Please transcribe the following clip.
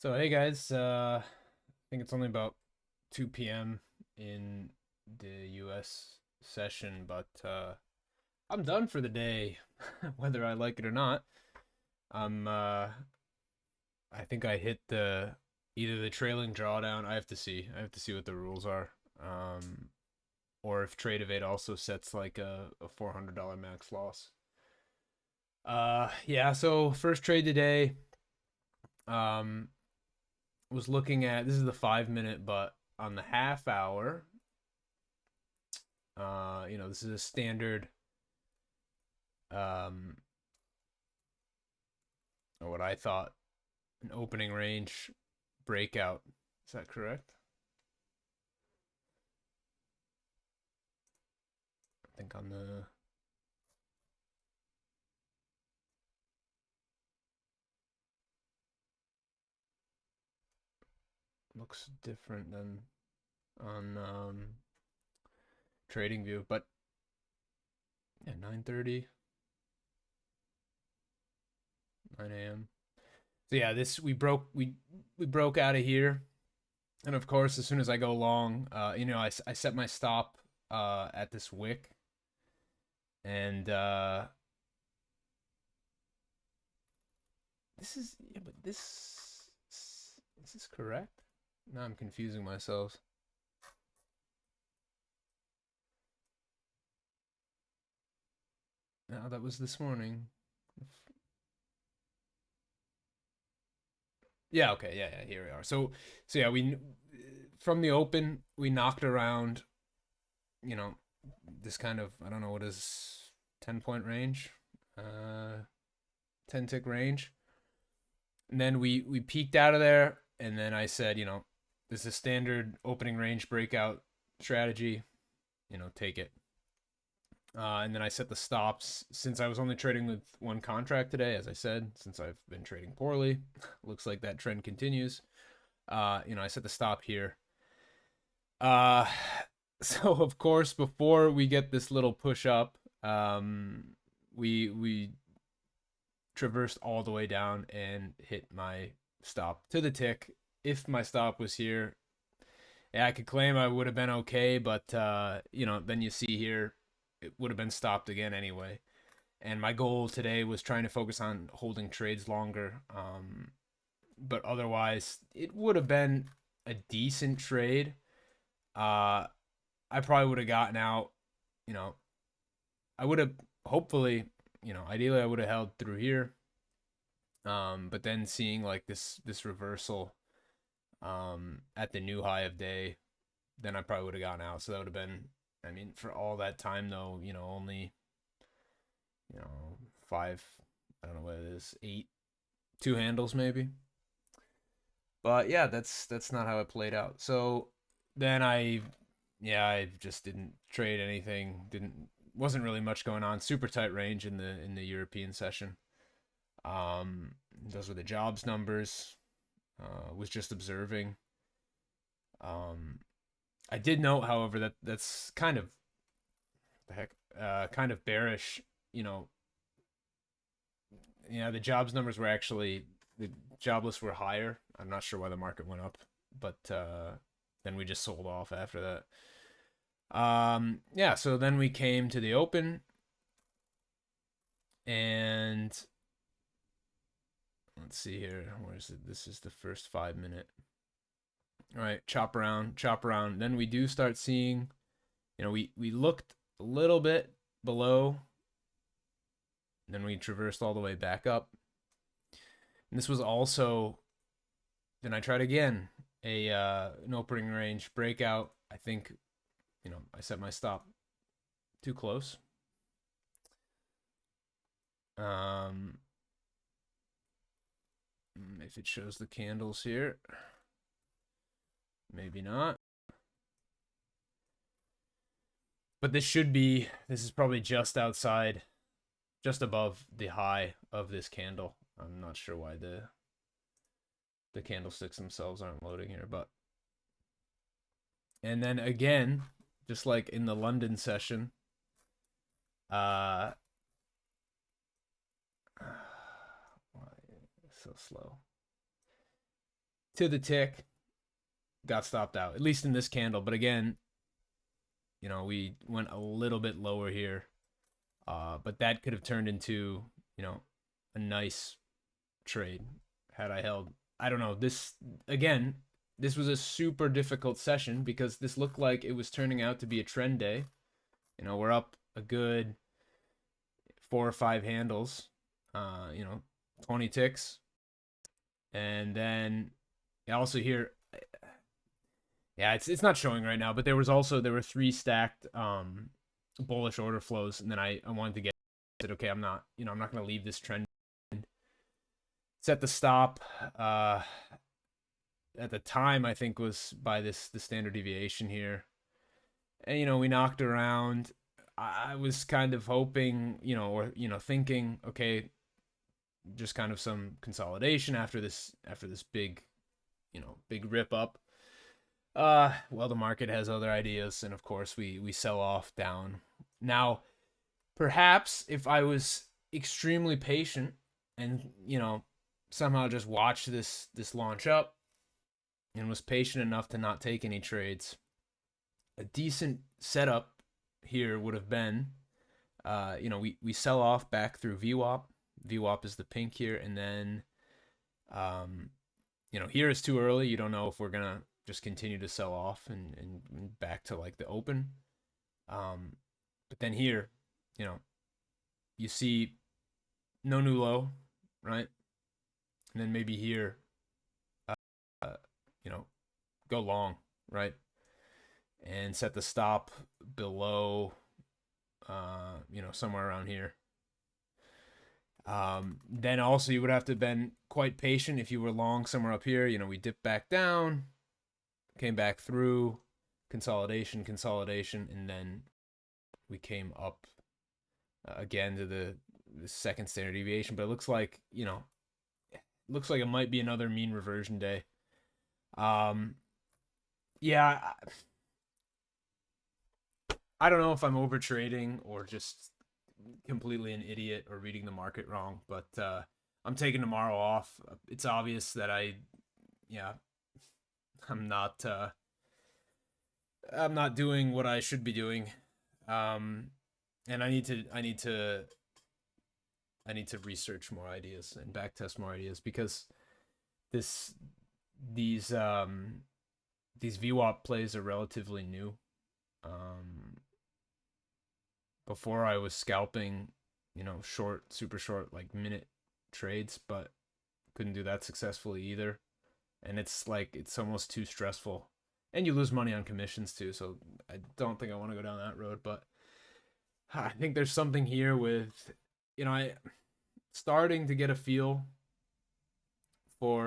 So hey guys, I think it's only about 2 p.m. in the US session, but I'm done for the day, whether I like it or not. I'm I think I hit the either the trailing drawdown. I have to see. I have to see what the rules are. Or if Tradovate also sets like a $400 max loss. Yeah, so first trade today. Um was looking at, this is the 5 minute, but on the half hour, this is a standard, um, or what I thought an opening range breakout. Is that correct? I think on the looks different than on trading view, but yeah, 9:30, 9 a.m. So yeah, this we broke out of here, and of course, as soon as I go long, I set my stop at this wick, and this is, yeah, but this is this correct? Now I'm confusing myself. No, that was this morning. Yeah, okay, yeah, here we are. So yeah, we from the open we knocked around, you know, this kind of, I don't know what is, 10 point range, 10 tick range, and then we peaked out of there, and then I said, this is a standard opening range breakout strategy, take it. And then I set the stops since I was only trading with one contract today, as I said, since I've been trading poorly. Looks like that trend continues. I set the stop here. Uh, so of course, before we get this little push up, we traversed all the way down and hit my stop to the tick. If my stop was here, yeah, I could claim I would have been okay, but then you see here, it would have been stopped again anyway. And my goal today was trying to focus on holding trades longer. But otherwise, it would have been a decent trade. Uh, I probably would have gotten out. You know, I would have hopefully, ideally I would have held through here. But then seeing like this reversal at the new high of day, then I probably would have gotten out. So that would have been, I mean, for all that time though, only, five, I don't know what it is, eight, two handles maybe. But yeah, that's not how it played out. So then I just didn't trade anything. Wasn't really much going on. Super tight range in the European session. Those were the jobs numbers. Was just observing. Um, I did note, however, that that's kind of the heck, kind of bearish. You know, the jobs numbers were actually, the jobless were higher. I'm not sure why the market went up, but then we just sold off after that. Yeah, so then we came to the open, and let's see here. Where is it? This is the first 5 minute. All right, chop around, chop around. Then we do start seeing, we looked a little bit below, then we traversed all the way back up. And this was also, then I tried again, an opening range breakout. I think, I set my stop too close. If it shows the candles here, maybe not. But this is probably just outside, just above the high of this candle. I'm not sure why the candlesticks themselves aren't loading here, but. And then again, just like in the London session, why so slow? to the tick, got stopped out, at least in this candle. But again, we went a little bit lower here. But that could have turned into, a nice trade had I held. I don't know. This was a super difficult session because this looked like it was turning out to be a trend day. We're up a good 4 or 5 handles, 20 ticks. And then also here, yeah, it's not showing right now, but there were 3 stacked bullish order flows, and then I wanted to get it. Okay, I'm not going to leave this trend. Set the stop at the time, I think, was by the standard deviation here. And we knocked around. I was kind of hoping, or thinking, okay, just kind of some consolidation after this big rip up. Well, the market has other ideas, and of course we sell off down. Now, perhaps if I was extremely patient and somehow just watched this launch up and was patient enough to not take any trades, a decent setup here would have been, we sell off back through VWAP. VWAP is the pink here, and then, here is too early. You don't know if we're gonna just continue to sell off and back to like the open. But then here, you see no new low, right? And then maybe here, go long, right? And set the stop below, somewhere around here. Then also you would have to have been quite patient if you were long somewhere up here. We dipped back down, came back through, consolidation, and then we came up again to the second standard deviation. But it looks like, it might be another mean reversion day. Yeah, I don't know if I'm over trading or just completely an idiot or reading the market wrong, but I'm taking tomorrow off. It's obvious that I'm not doing what I should be doing, and I need to research more ideas and backtest more ideas, because these VWAP plays are relatively new. Before I was scalping, short, super short, like minute trades, but couldn't do that successfully either. And it's almost too stressful, and you lose money on commissions too. So I don't think I want to go down that road. But I think there's something here with, I starting to get a feel for